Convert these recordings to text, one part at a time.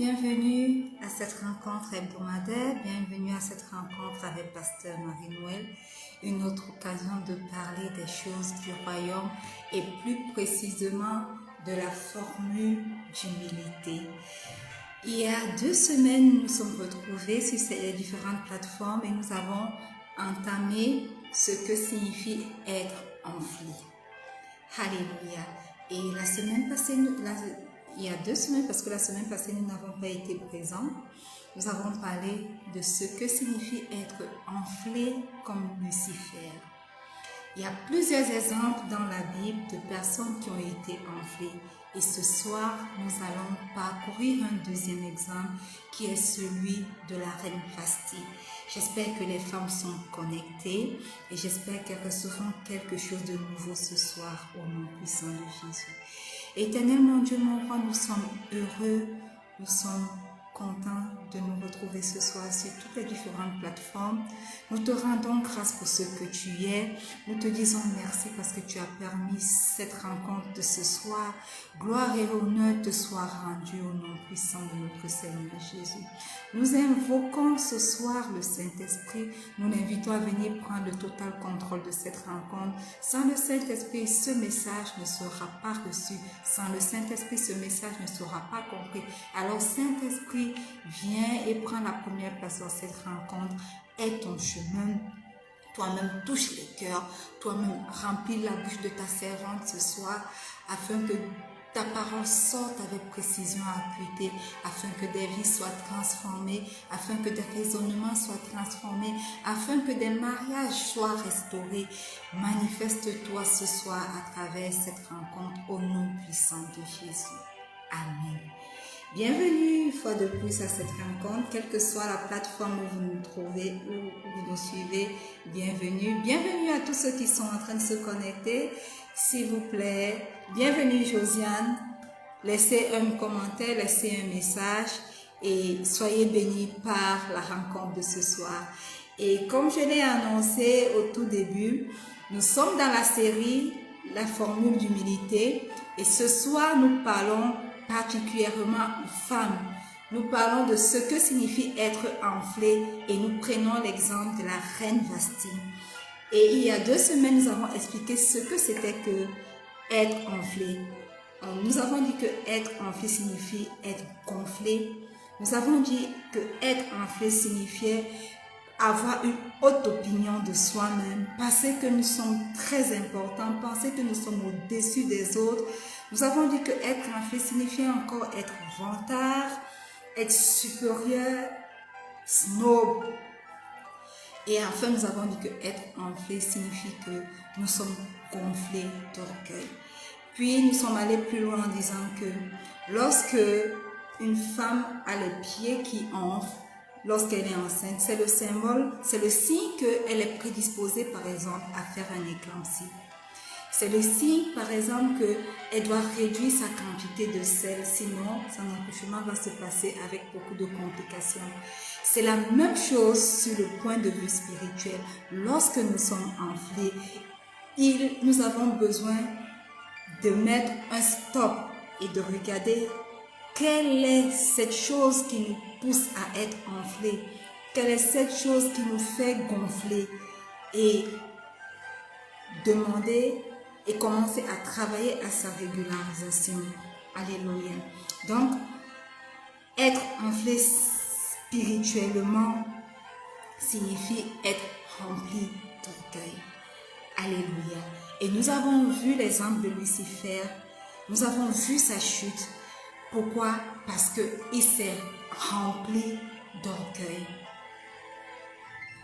bienvenue à cette rencontre hebdomadaire, bienvenue à cette rencontre avec Pasteur Marie-Noël, une autre occasion de parler des choses du royaume et plus précisément de la formule d'humilité. Il y a 2 semaines, nous nous sommes retrouvés sur ces différentes plateformes et nous avons entamé ce que signifie être enflé. Alléluia. Et la semaine passée, il y a 2 semaines, parce que la semaine passée, nous n'avons pas été présents, nous avons parlé de ce que signifie être enflé comme Lucifer. Il y a plusieurs exemples dans la Bible de personnes qui ont été enflées. Et ce soir, nous allons parcourir un deuxième exemple qui est celui de la reine Vasti. J'espère que les femmes sont connectées et j'espère qu'elles recevront quelque chose de nouveau ce soir au nom puissant de Jésus. Éternel mon Dieu, mon roi, nous sommes heureux, nous sommes contents de nous retrouver ce soir sur toutes les différentes plateformes. Nous te rendons grâce pour ce que tu es. Nous te disons merci parce que tu as permis cette rencontre de ce soir. Gloire et honneur te soient rendus au nom puissant de notre Seigneur Jésus. Nous invoquons ce soir le Saint-Esprit. Nous l'invitons à venir prendre le total contrôle de cette rencontre. Sans le Saint-Esprit, ce message ne sera pas reçu. Sans le Saint-Esprit, ce message ne sera pas compris. Alors, Saint-Esprit, viens et prends la première place dans cette rencontre. Aide ton chemin. Toi-même touche les cœurs. Toi-même remplis la bouche de ta servante ce soir afin que ta parole sorte avec précision et acuité, afin que des vies soient transformées, afin que des raisonnements soient transformés, afin que des mariages soient restaurés. Manifeste-toi ce soir à travers cette rencontre au nom puissant de Jésus. Amen. Bienvenue une fois de plus à cette rencontre, quelle que soit la plateforme où vous nous trouvez, où vous nous suivez, bienvenue. Bienvenue à tous ceux qui sont en train de se connecter, s'il vous plaît. Bienvenue Josiane, laissez un commentaire, laissez un message et soyez bénis par la rencontre de ce soir. Et comme je l'ai annoncé au tout début, nous sommes dans la série La formule d'humilité et ce soir nous parlons particulièrement aux femmes. Nous parlons de ce que signifie être enflé et nous prenons l'exemple de la reine Vasti. Et il y a 2 semaines, nous avons expliqué ce que c'était que être enflé. Nous avons dit que être enflé signifie être gonflé. Nous avons dit que être enflé signifiait avoir une haute opinion de soi-même, penser que nous sommes très importants, penser que nous sommes au-dessus des autres. Nous avons dit que être enflé signifiait encore être vantard, être supérieur, snob. Et enfin, nous avons dit que être enflé signifie que nous sommes gonflés d'orgueil. Puis, nous sommes allés plus loin en disant que lorsque une femme a les pieds qui enflent, lorsqu'elle est enceinte, c'est le symbole, c'est le signe qu'elle est prédisposée, par exemple, à faire un éclampsie. C'est le signe, par exemple, qu'elle doit réduire sa quantité de sel, sinon son accouchement va se passer avec beaucoup de complications. C'est la même chose sur le point de vue spirituel. Lorsque nous sommes enflés, nous avons besoin de mettre un stop et de regarder quelle est cette chose qui nous pousse à être enflés, quelle est cette chose qui nous fait gonfler et demander et commencer à travailler à sa régularisation. Alléluia. Donc, être enflé spirituellement signifie être rempli d'orgueil. Alléluia. Et nous avons vu l'exemple de Lucifer, nous avons vu sa chute. Pourquoi? Parce qu'il s'est rempli d'orgueil.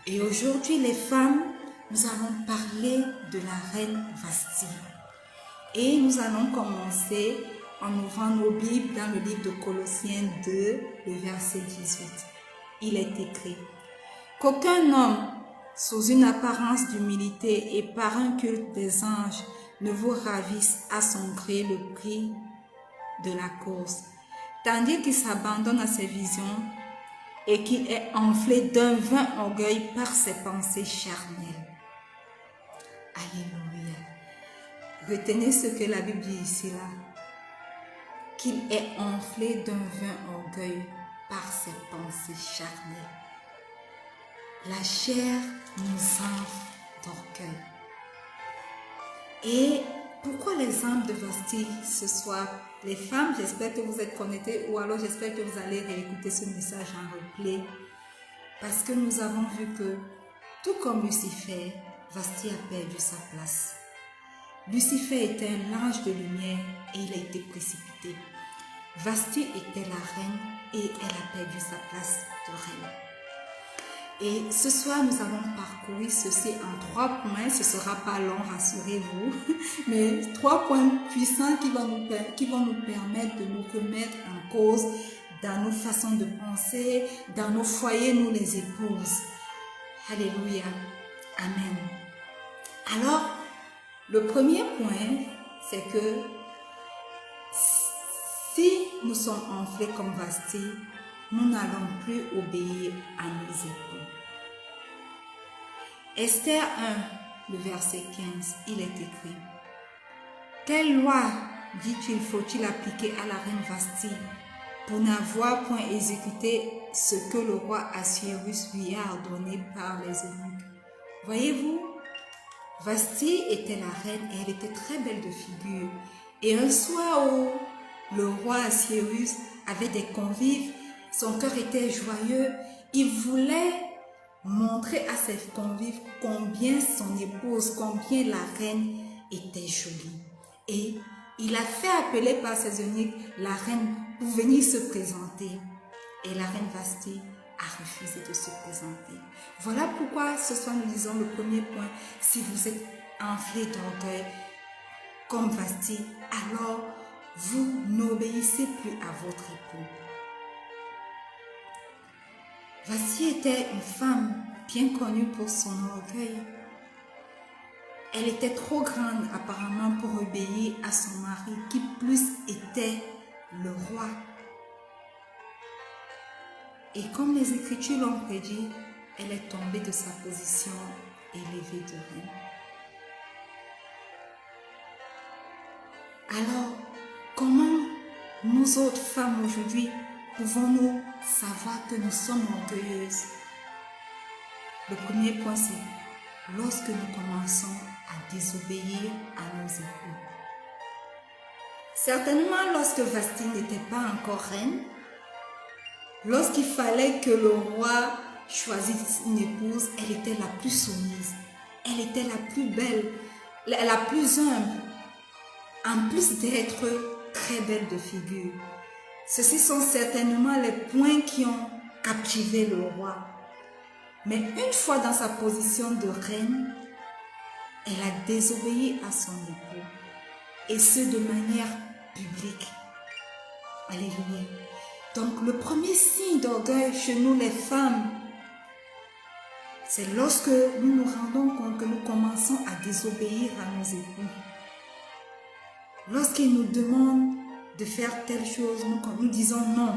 Et aujourd'hui, les femmes, nous allons parler de la reine Vasti. Et nous allons commencer en ouvrant nos Bibles dans le livre de Colossiens 2, le verset 18. Il est écrit « Qu'aucun homme, sous une apparence d'humilité et par un culte des anges, ne vous ravisse à son gré le prix de la course, tandis qu'il s'abandonne à ses visions et qu'il est enflé d'un vain orgueil par ses pensées charnelles. » Alléluia. Retenez ce que la Bible dit ici là. qu'il est enflé d'un vain orgueil par ses pensées charnelles. La chair nous enfle d'orgueil. Et pourquoi l'exemple de Vasti ce soir? Les femmes, j'espère que vous êtes connectées ou alors j'espère que vous allez réécouter ce message en replay. Parce que nous avons vu que, tout comme Lucifer, Vasti a perdu sa place. Lucifer était un ange de lumière et il a été précipité. Vasti était la reine et elle a perdu sa place de reine. Et ce soir, nous allons parcourir ceci en 3 points. Ce ne sera pas long, rassurez-vous, mais 3 points puissants qui vont nous permettre de nous remettre en cause dans nos façons de penser, dans nos foyers, nous les épouses. Alléluia. Amen. Alors, le premier point, c'est que si nous sommes enflés comme Vasti, nous n'allons plus obéir à nos époux. Esther 1, le verset 15, il est écrit: quelle loi, dit-il, faut-il appliquer à la reine Vasti pour n'avoir point exécuté ce que le roi Assuérus lui a ordonné par les eunuques? Voyez-vous, Vasti était la reine et elle était très belle de figure. Et un soir où le roi Assuérus avait des convives, son cœur était joyeux, il voulait montrer à ses convives combien son épouse, combien la reine était jolie. Et il a fait appeler par ses eunuques la reine pour venir se présenter. Et la reine Vasti a refusé de se présenter. Voilà pourquoi ce soir nous disons le premier point: si vous êtes enflé d'orgueil comme Vasti, alors vous n'obéissez plus à votre époux. Vasti était une femme bien connue pour son orgueil. Elle était trop grande apparemment pour obéir à son mari, qui plus était le roi. Et comme les Écritures l'ont prédit, elle est tombée de sa position élevée de reine. Alors, comment nous autres femmes aujourd'hui pouvons-nous savoir que nous sommes orgueilleuses? Le premier point, c'est lorsque nous commençons à désobéir à nos époux. Certainement, lorsque Vasti n'était pas encore reine, lorsqu'il fallait que le roi choisisse une épouse, elle était la plus soumise, elle était la plus belle, la plus humble, en plus d'être très belle de figure. Ceci sont certainement les points qui ont captivé le roi. Mais une fois dans sa position de reine, elle a désobéi à son époux, et ce de manière publique. Alléluia. Donc le premier signe d'orgueil chez nous les femmes, c'est lorsque nous nous rendons compte que nous commençons à désobéir à nos époux. Lorsqu'ils nous demandent de faire telle chose, nous disons non.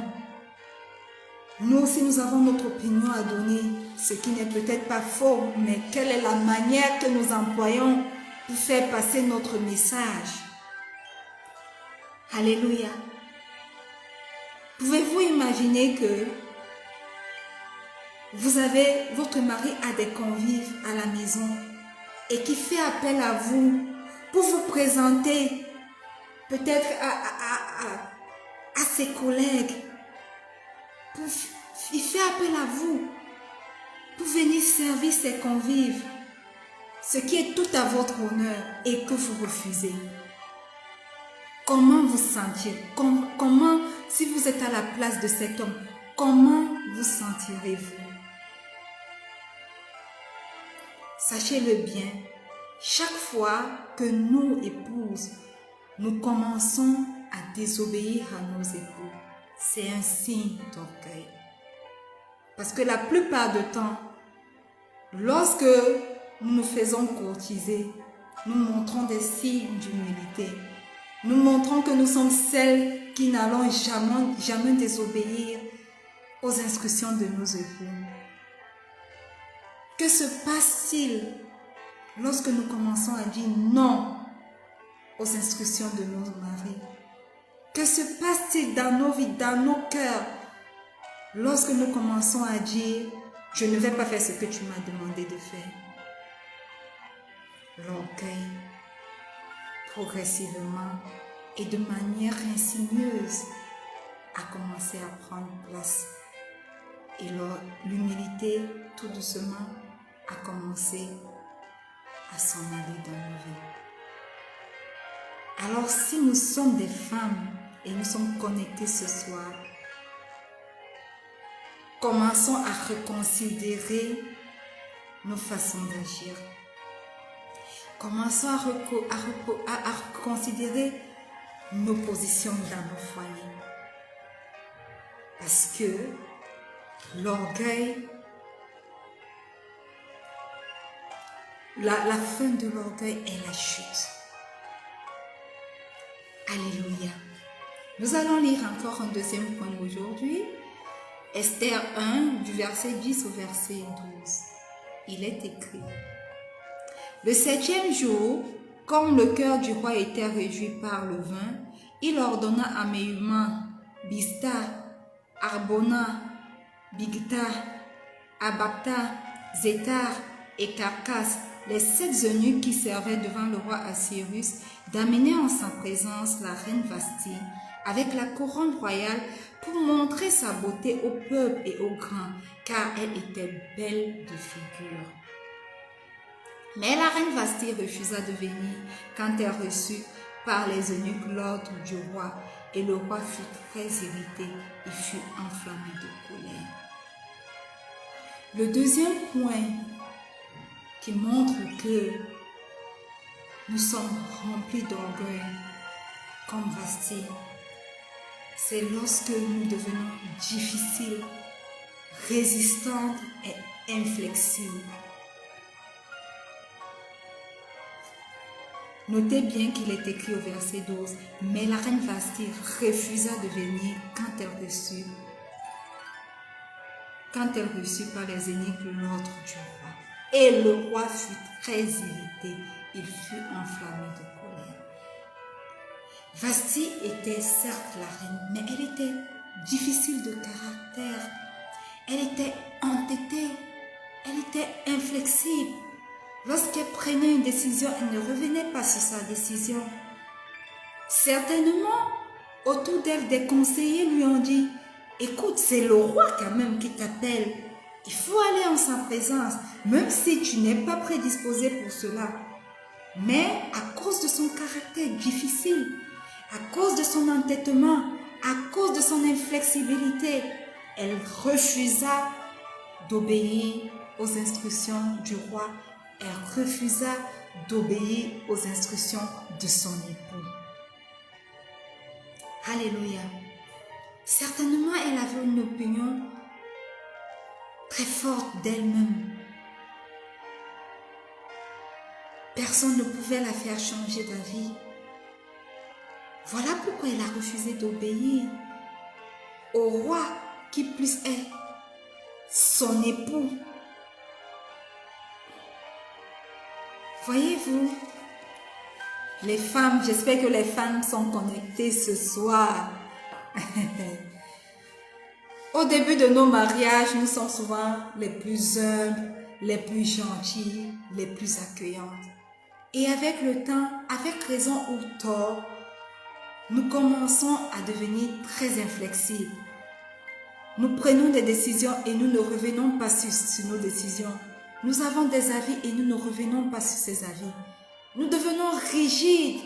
Nous aussi, nous avons notre opinion à donner, ce qui n'est peut-être pas faux, mais quelle est la manière que nous employons pour faire passer notre message? Alléluia. Pouvez-vous imaginer que votre mari a des convives à la maison et qui fait appel à vous pour vous présenter peut-être à ses collègues? Il fait appel à vous pour venir servir ses convives, ce qui est tout à votre honneur et que vous refusez. Comment vous sentir? Comment, si vous êtes à la place de cet homme, comment vous sentirez-vous? Sachez-le bien, chaque fois que nous, épouses, nous commençons à désobéir à nos époux, c'est un signe d'orgueil. Parce que la plupart du temps, lorsque nous nous faisons courtiser, nous montrons des signes d'humilité. Nous montrons que nous sommes celles qui n'allons jamais désobéir aux instructions de nos époux. Que se passe-t-il lorsque nous commençons à dire non aux instructions de nos maris? Que se passe-t-il dans nos vies, dans nos cœurs, lorsque nous commençons à dire « Je ne vais pas faire ce que tu m'as demandé de faire ». L'orgueil, progressivement et de manière insidieuse, a commencé à prendre place. Et l'humilité, tout doucement, a commencé à s'en aller dans nos vies. Alors, si nous sommes des femmes et nous sommes connectés ce soir, commençons à reconsidérer nos façons d'agir. Commençons à reconsidérer nos positions dans nos foyers. Parce que l'orgueil, la fin de l'orgueil est la chute. Alléluia. Nous allons lire encore un deuxième point aujourd'hui. Esther 1, du verset 10 au verset 12. Il est écrit: Le 7e jour, comme le cœur du roi était réjoui par le vin, il ordonna à Méhuman, Bista, Arbona, Bigta, Abacta, Zétar et Carcas, les 7 eunuques qui servaient devant le roi Assyrus, d'amener en sa présence la reine Vasti avec la couronne royale pour montrer sa beauté au peuple et aux grands, car elle était belle de figure. Mais la reine Vasti refusa de venir quand elle reçut par les eunuques l'ordre du roi, et le roi fut très irrité et fut enflammé de colère. Le deuxième point qui montre que nous sommes remplis d'orgueil comme Vasti, c'est lorsque nous devenons difficiles, résistantes et inflexibles. Notez bien qu'il est écrit au verset 12, mais la reine Vasti refusa de venir quand elle reçut par les eunuques l'ordre du roi. Et le roi fut très irrité, il fut enflammé de colère. Vasti était certes la reine, mais elle était difficile de caractère, elle était entêtée, elle était inflexible. Lorsqu'elle prenait une décision, elle ne revenait pas sur sa décision. Certainement, autour d'elle, des conseillers lui ont dit « Écoute, c'est le roi quand même qui t'appelle. Il faut aller en sa présence, même si tu n'es pas prédisposé pour cela. » Mais à cause de son caractère difficile, à cause de son entêtement, à cause de son inflexibilité, elle refusa d'obéir aux instructions du roi. Elle refusa d'obéir aux instructions de son époux. Alléluia. Certainement, elle avait une opinion très forte d'elle-même. Personne ne pouvait la faire changer d'avis. Voilà pourquoi elle a refusé d'obéir au roi qui plus est son époux. Voyez-vous, les femmes, j'espère que les femmes sont connectées ce soir. Au début de nos mariages, nous sommes souvent les plus humbles, les plus gentilles, les plus accueillantes. Et avec le temps, avec raison ou tort, nous commençons à devenir très inflexibles. Nous prenons des décisions et nous ne revenons pas sur nos décisions. Nous avons des avis et nous ne revenons pas sur ces avis. Nous devenons rigides.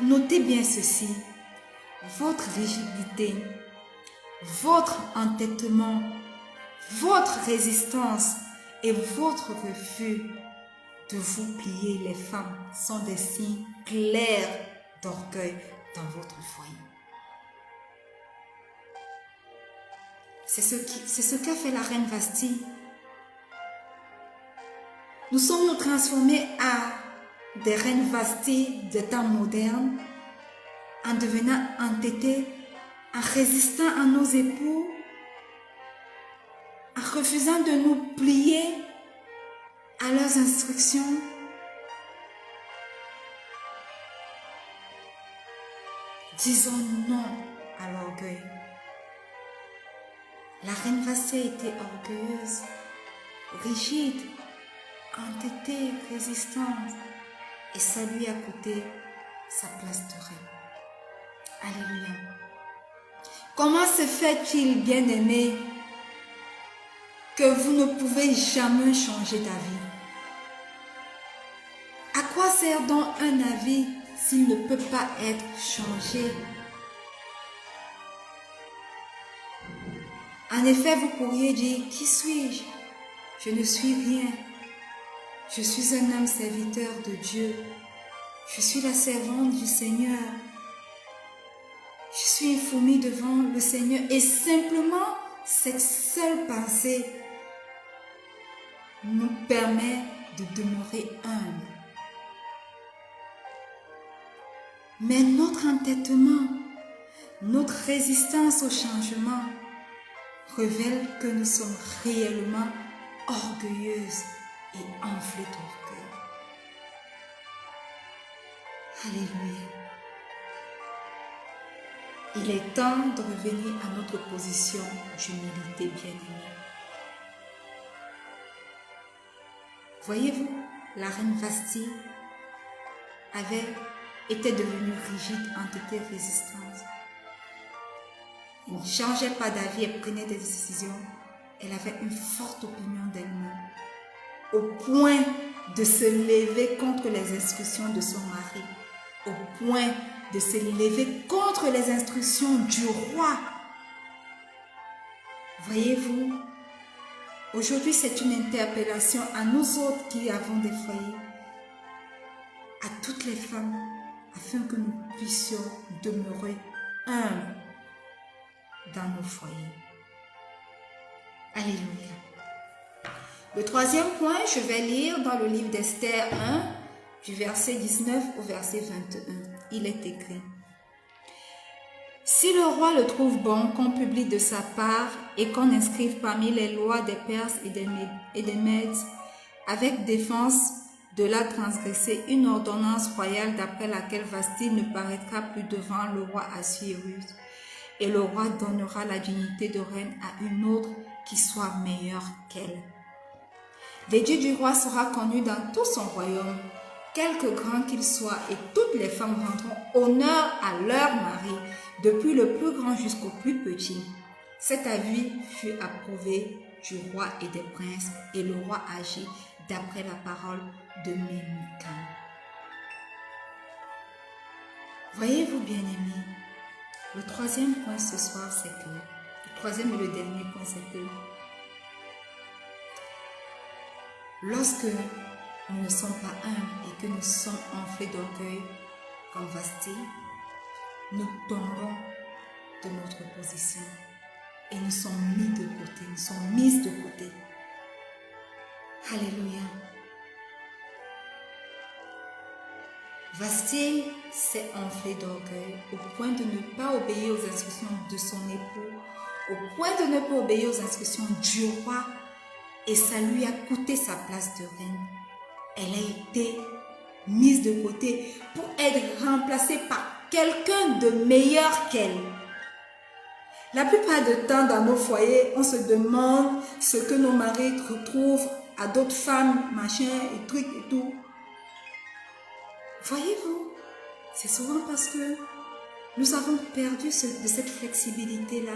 Notez bien ceci. Votre rigidité, votre entêtement, votre résistance et votre refus de vous plier, les femmes, sont des signes clairs d'orgueil dans votre foyer. C'est ce qu'a fait la reine Vasti. Nous sommes transformés à des reines Vasti de temps moderne en devenant entêtés, en résistant à nos époux, en refusant de nous plier à leurs instructions. Disons non à l'orgueil. La reine Vasti était orgueilleuse, rigide, entêtée, résistante, et ça lui a coûté sa place de reine. Alléluia. Comment se fait-il, bien-aimé, que vous ne pouvez jamais changer d'avis? À quoi sert donc un avis s'il ne peut pas être changé? En effet, vous pourriez dire, qui suis-je? Je ne suis rien. Je suis un homme serviteur de Dieu. Je suis la servante du Seigneur. Je suis une fourmi devant le Seigneur. Et simplement, cette seule pensée nous permet de demeurer humbles. Mais notre entêtement, notre résistance au changement révèle que nous sommes réellement orgueilleuses et enflées d'orgueil. Alléluia. Il est temps de revenir à notre position d'humilité bien-aimée. Voyez-vous, la reine Vasti était devenue rigide, entêtée, résistante. Elle ne changeait pas d'avis, elle prenait des décisions. Elle avait une forte opinion d'elle-même, au point de se lever contre les instructions de son mari, au point de se lever contre les instructions du roi. Voyez-vous, aujourd'hui c'est une interpellation à nous autres qui avons des foyers, à toutes les femmes, afin que nous puissions demeurer humbles dans nos foyers. Alléluia. Le troisième point, je vais lire dans le livre d'Esther 1, du verset 19 au verset 21. Il est écrit: si le roi le trouve bon qu'on publie de sa part et qu'on inscrive parmi les lois des Perses et des Mèdes, avec défense de la transgresser, une ordonnance royale d'après laquelle Vasti ne paraîtra plus devant le roi Assuérus, et le roi donnera la dignité de reine à une autre qui soit meilleure qu'elle. L'édit du roi sera connu dans tout son royaume, quelque grand qu'il soit, et toutes les femmes rendront honneur à leur mari, depuis le plus grand jusqu'au plus petit. Cet avis fut approuvé du roi et des princes, et le roi agit d'après la parole de Memucan. Voyez-vous, bien-aimés, le troisième point ce soir, c'est que, le troisième et le dernier point, c'est que, lorsque nous ne sommes pas humbles et que nous sommes enflés d'orgueil comme Vasti, nous tombons de notre position et nous sommes mis de côté, nous sommes mises de côté. Alléluia. Vasti s'est enflé d'orgueil au point de ne pas obéir aux instructions de son époux, au point de ne pas obéir aux instructions du roi, et ça lui a coûté sa place de reine. Elle a été mise de côté pour être remplacée par quelqu'un de meilleur qu'elle. La plupart du temps dans nos foyers, on se demande ce que nos maris retrouvent à d'autres femmes, machin et trucs et tout. Voyez-vous, c'est souvent parce que nous avons perdu de cette flexibilité-là.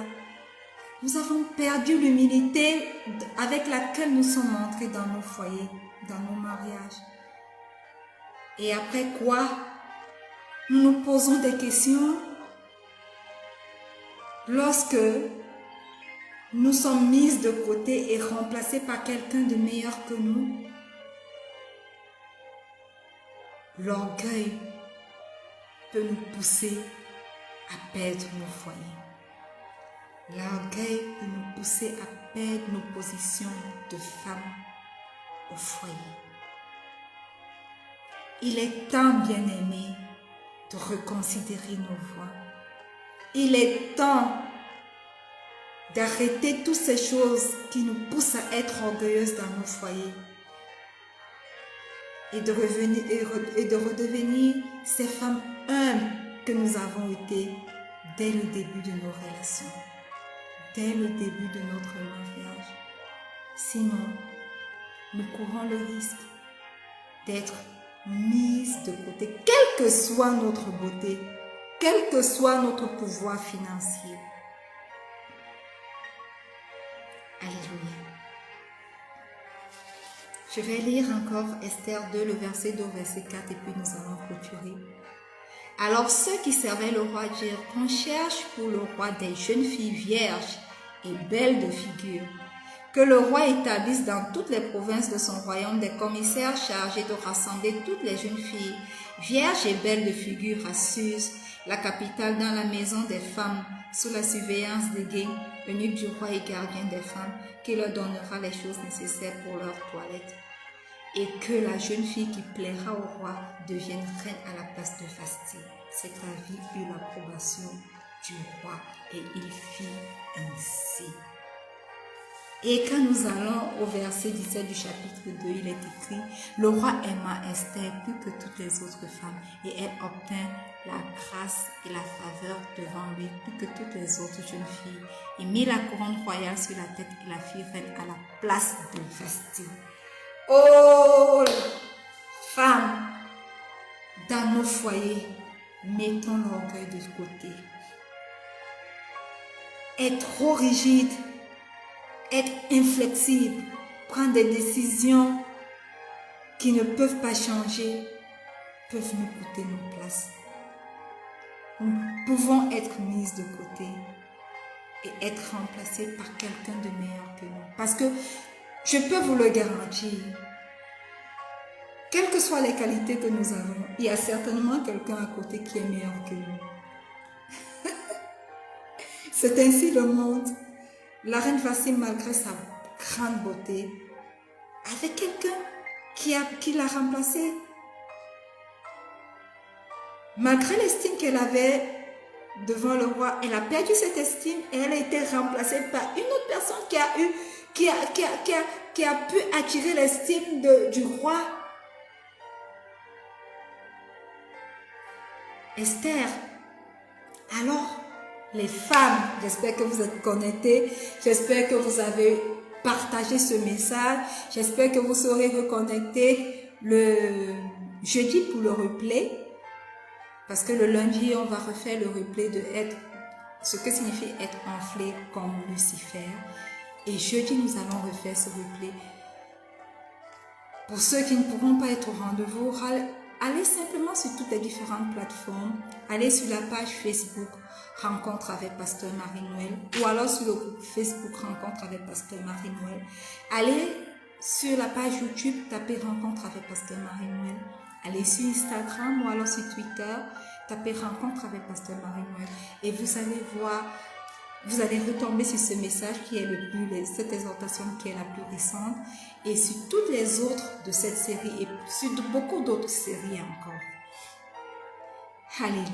Nous avons perdu l'humilité avec laquelle nous sommes entrés dans nos foyers, dans nos mariages. Et après quoi, nous nous posons des questions lorsque nous sommes mises de côté et remplacées par quelqu'un de meilleur que nous. L'orgueil peut nous pousser à perdre nos foyers. L'orgueil peut nous pousser à perdre nos positions de femmes au foyer. Il est temps, bien-aimés, de reconsidérer nos voies. Il est temps d'arrêter toutes ces choses qui nous poussent à être orgueilleuses dans nos foyers et de redevenir ces femmes humbles que nous avons été dès le début de nos relations, dès le début de notre mariage. Sinon, nous courons le risque d'être mises de côté, quelle que soit notre beauté, quel que soit notre pouvoir financier. Alléluia. Je vais lire encore Esther 2, le verset 2 au verset 4 et puis nous allons clôturer. Alors ceux qui servaient le roi dirent qu'on cherche pour le roi des jeunes filles vierges et belles de figure, que le roi établisse dans toutes les provinces de son royaume des commissaires chargés de rassembler toutes les jeunes filles vierges et belles de figure à Suse, la capitale, dans la maison des femmes, sous la surveillance des guets, eunuques du roi et gardiens des femmes, qui leur donnera les choses nécessaires pour leur toilette. Et que la jeune fille qui plaira au roi devienne reine à la place de Vasthi. Cet avis eut l'approbation du roi et il fit ainsi. Et quand nous allons au verset 17 du chapitre 2, il est écrit « Le roi aima Esther plus que toutes les autres femmes et elle obtint la grâce et la faveur devant lui plus que toutes les autres jeunes filles. Il mit la couronne royale sur la tête et la fit reine à la place de Vasthi. » Oh, femmes, dans nos foyers, mettons l'orgueil de côté. Être trop rigide, être inflexible, prendre des décisions qui ne peuvent pas changer, peuvent nous coûter nos places. Nous pouvons être mises de côté et être remplacées par quelqu'un de meilleur que nous. Parce que je peux vous le garantir, quelles que soient les qualités que nous avons, il y a certainement quelqu'un à côté qui est meilleur que nous. C'est ainsi le monde. La reine Vasthi, malgré sa grande beauté, avait quelqu'un qui l'a remplacée. Malgré l'estime qu'elle avait devant le roi, elle a perdu cette estime et elle a été remplacée par une autre personne qui a pu attirer l'estime du roi. Esther. Alors, les femmes, j'espère que vous êtes connectées, j'espère que vous avez partagé ce message, j'espère que vous serez reconnectés le jeudi pour le replay, parce que le lundi, on va refaire le replay de ce que signifie être enflé comme Lucifer. Et jeudi, nous allons refaire ce replay. Pour ceux qui ne pourront pas être au rendez-vous, allez simplement sur toutes les différentes plateformes, allez sur la page Facebook Rencontre avec Pasteur Marie-Noël ou alors sur le groupe Facebook Rencontre avec Pasteur Marie-Noël. Allez sur la page YouTube, tapez Rencontre avec Pasteur Marie-Noël. Allez sur Instagram ou alors sur Twitter, tapez Rencontre avec Pasteur Marie-Noël et vous allez voir, vous allez retomber sur ce message qui est cette exhortation qui est la plus récente et sur toutes les autres de cette série et sur beaucoup d'autres séries encore. Alléluia.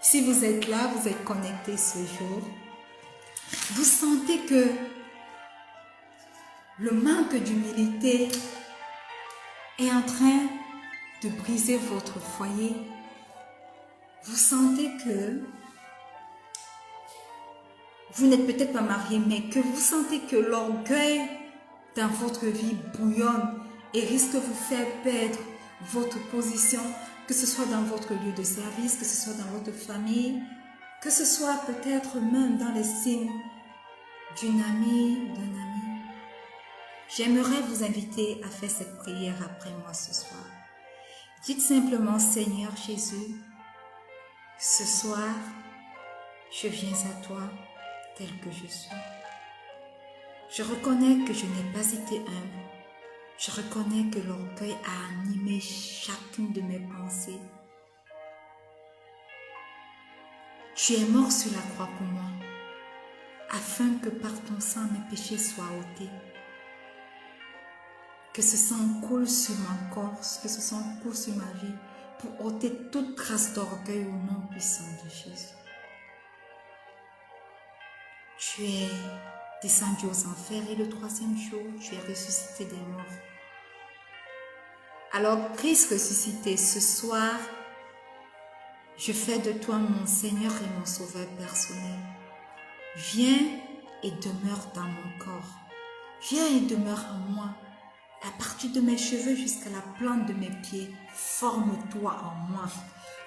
Si vous êtes là, vous êtes connectés ce jour, vous sentez que le manque d'humilité est en train de briser votre foyer. Vous sentez que vous n'êtes peut-être pas marié, mais que vous sentez que l'orgueil dans votre vie bouillonne et risque de vous faire perdre votre position, que ce soit dans votre lieu de service, que ce soit dans votre famille, que ce soit peut-être même dans l'estime d'une amie, d'un ami. J'aimerais vous inviter à faire cette prière après moi ce soir. Dites simplement, Seigneur Jésus, ce soir, je viens à toi tel que je suis. Je reconnais que je n'ai pas été humble. Je reconnais que l'orgueil a animé chacune de mes pensées. Tu es mort sur la croix pour moi, afin que par ton sang mes péchés soient ôtés. Que ce sang coule sur mon corps, que ce sang coule sur ma vie, pour ôter toute trace d'orgueil au nom puissant de Jésus. Tu es descendu aux enfers et le troisième jour, tu es ressuscité des morts. Alors, Christ ressuscité, ce soir, Je fais de toi mon Seigneur et mon Sauveur personnel. Viens et demeure dans mon corps. Viens et demeure en moi. À partir de mes cheveux jusqu'à la plante de mes pieds, forme-toi en moi.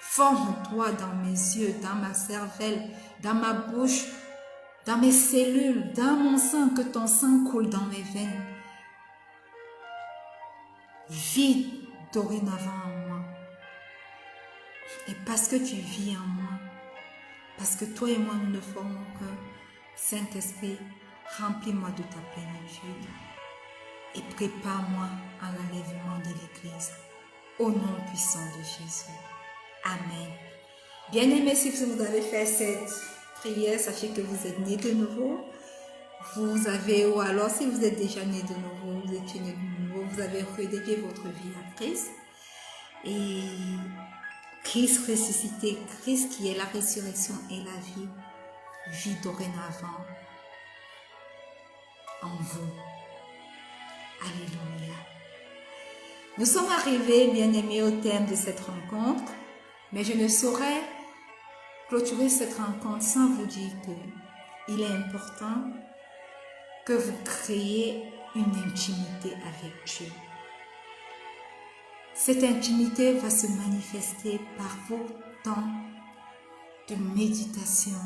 Forme-toi dans mes yeux, dans ma cervelle, dans ma bouche, dans mes cellules, dans mon sang, que ton sang coule dans mes veines. Vis dorénavant en moi. Et parce que tu vis en moi, parce que toi et moi nous ne formons qu'un, Saint-Esprit, remplis-moi de ta plénitude et prépare-moi à l'enlèvement de l'Église. Au nom puissant de Jésus. Amen. Bien-aimés, si vous avez fait cette prière, sachez que vous êtes nés de nouveau. Ou alors si vous êtes déjà nés de nouveau, vous étiez nés de nouveau, vous avez redédié votre vie à Christ. Et Christ ressuscité, Christ qui est la résurrection et la vie, vit dorénavant en vous. Alléluia. Nous sommes arrivés, bien-aimés, au terme de cette rencontre, mais je ne saurais clôturer cette rencontre sans vous dire qu'il est important que vous créiez une intimité avec Dieu. Cette intimité va se manifester par vos temps de méditation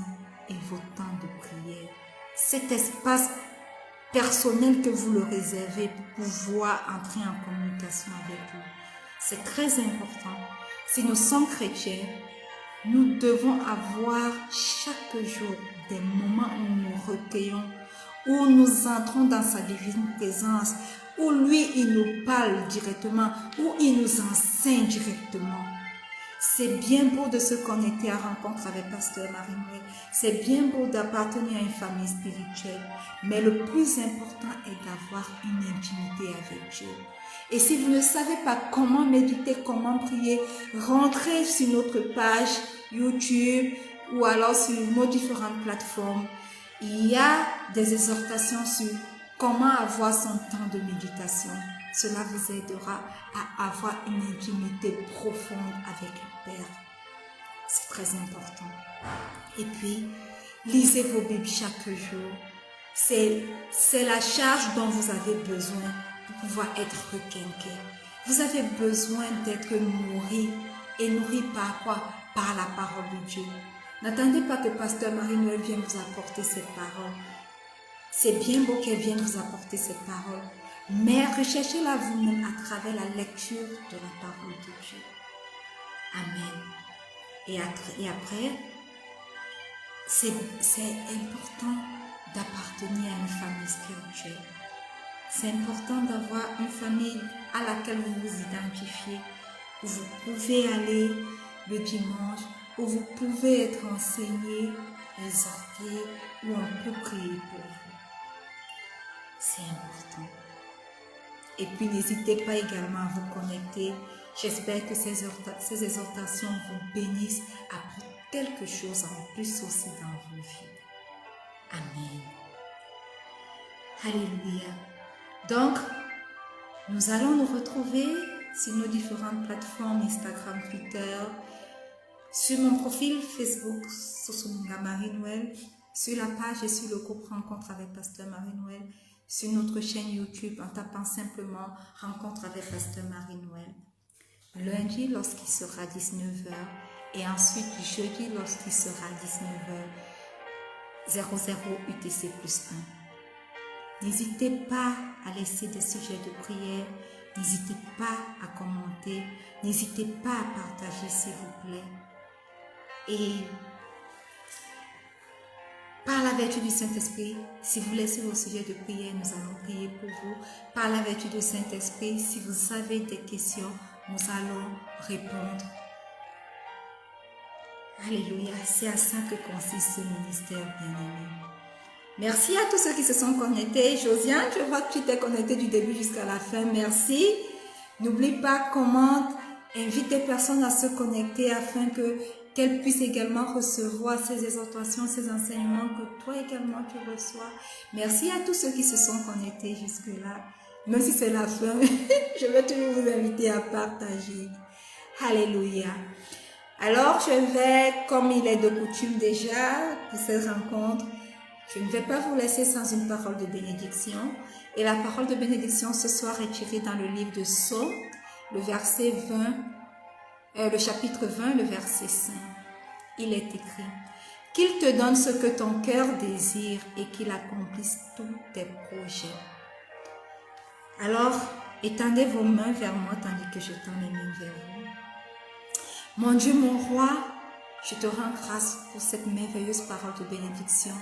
et vos temps de prière. Cet espace personnel que vous le réservez pour pouvoir entrer en communication avec lui. C'est très important. Si nous sommes chrétiens, nous devons avoir chaque jour des moments où nous recueillons, où nous entrons dans sa divine présence, où lui, il nous parle directement, où il nous enseigne directement. C'est bien beau de se connecter à Rencontre avec Pasteur Marie-Noël. C'est bien beau d'appartenir à une famille spirituelle. Mais le plus important est d'avoir une intimité avec Dieu. Et si vous ne savez pas comment méditer, comment prier, rentrez sur notre page YouTube ou alors sur nos différentes plateformes. Il y a des exhortations sur comment avoir son temps de méditation. Cela vous aidera à avoir une intimité profonde avec le Père. C'est très important. Et puis, lisez vos Bibles chaque jour. C'est la charge dont vous avez besoin pour pouvoir être requinqué. Vous avez besoin d'être nourri. Et nourri par quoi? Par la parole de Dieu. N'attendez pas que Pasteur Marie-Noël vienne vous apporter cette parole. C'est bien beau qu'elle vienne vous apporter cette parole. Mais recherchez-la vous-même à travers la lecture de la parole de Dieu. Amen. Et après, c'est important d'appartenir à une famille spirituelle. C'est important d'avoir une famille à laquelle vous vous identifiez, où vous pouvez aller le dimanche, où vous pouvez être enseigné, exhorté, où on peut prier pour vous. C'est important. Et puis n'hésitez pas également à vous connecter. J'espère que ces exhortations vous bénissent, apportent quelque chose en plus aussi dans vos vies. Amen. Alléluia. Donc, nous allons nous retrouver sur nos différentes plateformes, Instagram, Twitter, sur mon profil Facebook, Sosomunga Marie-Noël, sur la page et sur le groupe Rencontre avec Pasteur Marie-Noël, sur notre chaîne YouTube en tapant simplement Rencontre avec Pasteur Marie-Noël. Lundi lorsqu'il sera 19h et ensuite jeudi lorsqu'il sera 19h00 UTC plus 1. N'hésitez pas à laisser des sujets de prière, n'hésitez pas à commenter, n'hésitez pas à partager s'il vous plaît. Et par la vertu du Saint-Esprit, si vous laissez vos sujets de prière, nous allons prier pour vous. Par la vertu du Saint-Esprit, si vous avez des questions, nous allons répondre. Alléluia, c'est à ça que consiste ce ministère bien-aimé. Merci à tous ceux qui se sont connectés. Josiane, je vois que tu t'es connecté du début jusqu'à la fin. Merci. N'oublie pas, commente, invite des personnes à se connecter afin qu'elles puissent également recevoir ces exhortations, ces enseignements que toi également tu reçois. Merci à tous ceux qui se sont connectés jusque-là. Même si c'est la fin, je vais toujours vous inviter à partager. Alléluia. Alors, je vais, comme il est de coutume déjà, pour cette rencontre, je ne vais pas vous laisser sans une parole de bénédiction. Et la parole de bénédiction ce soir est tirée dans le livre de Psaume, le chapitre 20, le verset 5. Il est écrit: qu'il te donne ce que ton cœur désire et qu'il accomplisse tous tes projets. Alors, étendez vos mains vers moi tandis que je tends les mains vers vous. Mon Dieu, mon roi, je te rends grâce pour cette merveilleuse parole de bénédiction.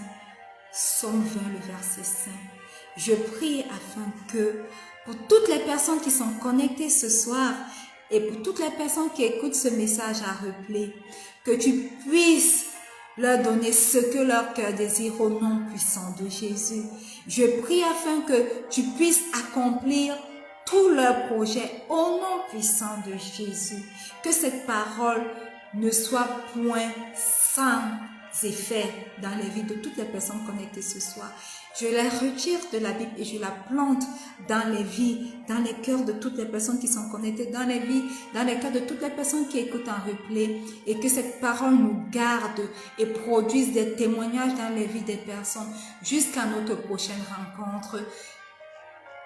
Psaume 20, le verset 5. Je prie afin que pour toutes les personnes qui sont connectées ce soir et pour toutes les personnes qui écoutent ce message à replay, que tu puisses leur donner ce que leur cœur désire au nom puissant de Jésus. Je prie afin que tu puisses accomplir tous leurs projets au nom puissant de Jésus. Que cette parole ne soit point sans effet dans les vies de toutes les personnes connectées ce soir. Je la retire de la Bible et je la plante dans les vies, dans les cœurs de toutes les personnes qui sont connectées, dans les vies, dans les cœurs de toutes les personnes qui écoutent en replay, et que cette parole nous garde et produise des témoignages dans les vies des personnes jusqu'à notre prochaine rencontre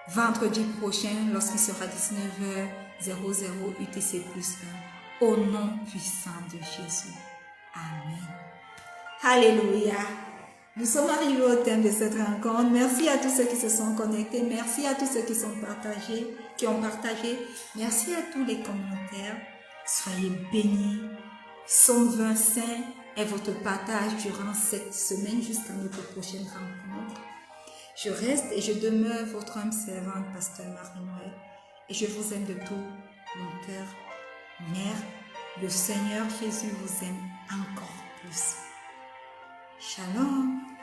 vendredi prochain lorsqu'il sera 19h00 UTC+1. Au nom puissant de Jésus. Amen. Alléluia. Nous sommes arrivés au thème de cette rencontre. Merci à tous ceux qui se sont connectés. Merci à tous ceux qui ont partagé. Merci à tous les commentaires. Soyez bénis. Psaume 25 est votre partage durant cette semaine jusqu'à notre prochaine rencontre. Je reste et je demeure votre âme servante, Pasteur Marie-Noël, et je vous aime de tout mon cœur. Mère, le Seigneur Jésus vous aime encore plus. Shalom.